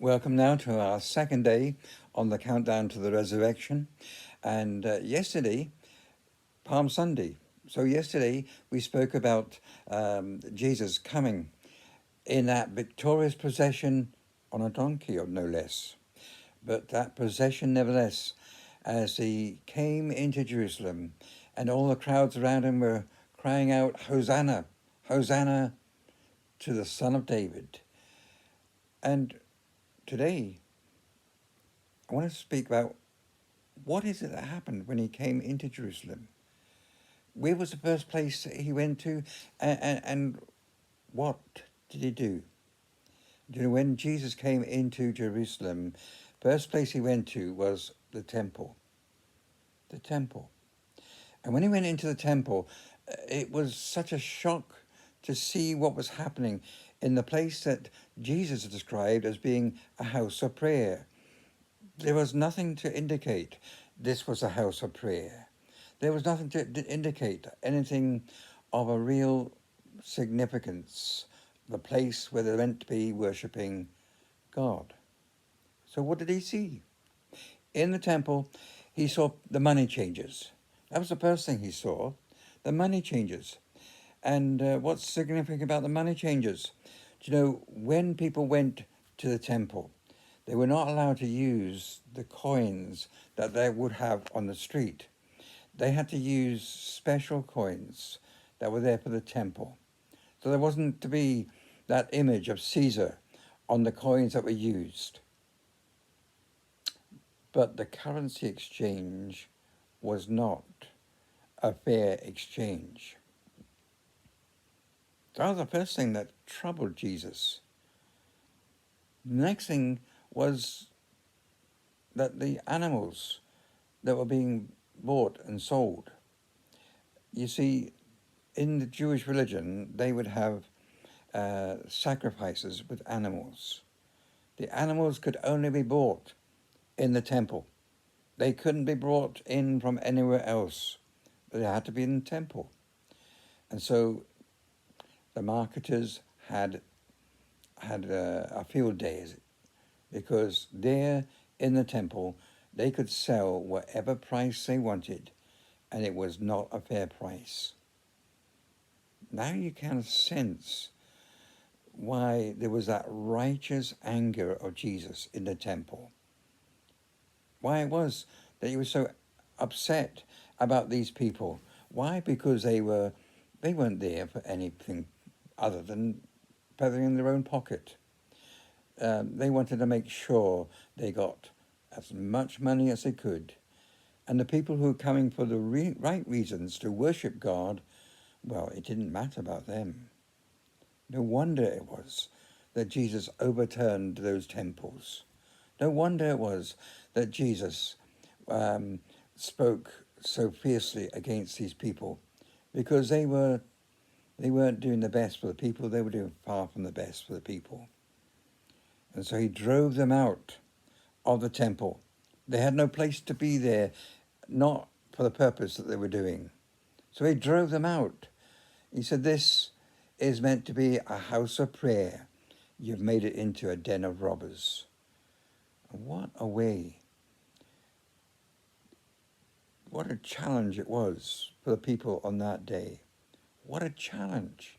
Welcome now to our second day on the countdown to the resurrection. And yesterday, Palm Sunday. So yesterday we spoke about Jesus coming in that victorious procession on a donkey, or no less. But that procession, nevertheless, as he came into Jerusalem, and all the crowds around him were crying out, "Hosanna, Hosanna to the Son of David." And today I want to speak about what is it that happened when he came into Jerusalem. Where was the first place that he went to, and what did he do? You know, when Jesus came into Jerusalem, first place he went to was the temple. The temple. And when he went into the temple, it was such a shock to see what was happening in the place that Jesus described as being a house of prayer. There was nothing to indicate this was a house of prayer. There was nothing to indicate anything of a real significance, the place where they're meant to be worshipping God. So what did he see? In the temple, he saw the money changers. That was the first thing he saw, the money changers. And what's significant about the money changers? Do you know, when people went to the temple, they were not allowed to use the coins that they would have on the street. They had to use special coins that were there for the temple. So there wasn't to be that image of Caesar on the coins that were used. But the currency exchange was not a fair exchange. That was the first thing that troubled Jesus. The next thing was that the animals that were being bought and sold. You see, in the Jewish religion, they would have sacrifices with animals. The animals could only be bought in the temple. They couldn't be brought in from anywhere else. They had to be in the temple. And so the marketers had a field day, because there in the temple they could sell whatever price they wanted, and it was not a fair price. Now you can sense why there was that righteous anger of Jesus in the temple. Why it was that he was so upset about these people. Why? Because they weren't there for anything other than feathering their own pocket. They wanted to make sure they got as much money as they could. And the people who were coming for the right reasons to worship God, well, it didn't matter about them. No wonder it was that Jesus overturned those temples. No wonder it was that Jesus spoke so fiercely against these people, because they weren't doing the best for the people. They were doing far from the best for the people. And so he drove them out of the temple. They had no place to be there, not for the purpose that they were doing. So he drove them out. He said, "This is meant to be a house of prayer. You've made it into a den of robbers." What a way. What a challenge it was for the people on that day. What a challenge.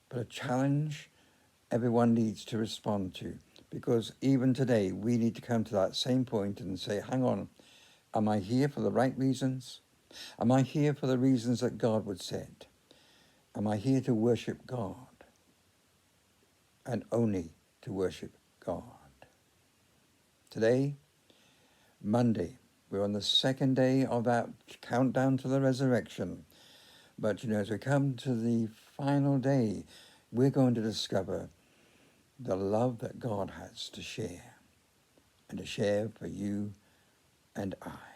But a challenge everyone needs to respond to, because even today we need to come to that same point and say, hang on, am I here for the right reasons? Am I here for the reasons that God would said? Am I here to worship God, and only to worship God? Today, Monday, we're on the second day of that countdown to the resurrection. But you know, as we come to the final day, we're going to discover the love that God has to share, and to share for you and I.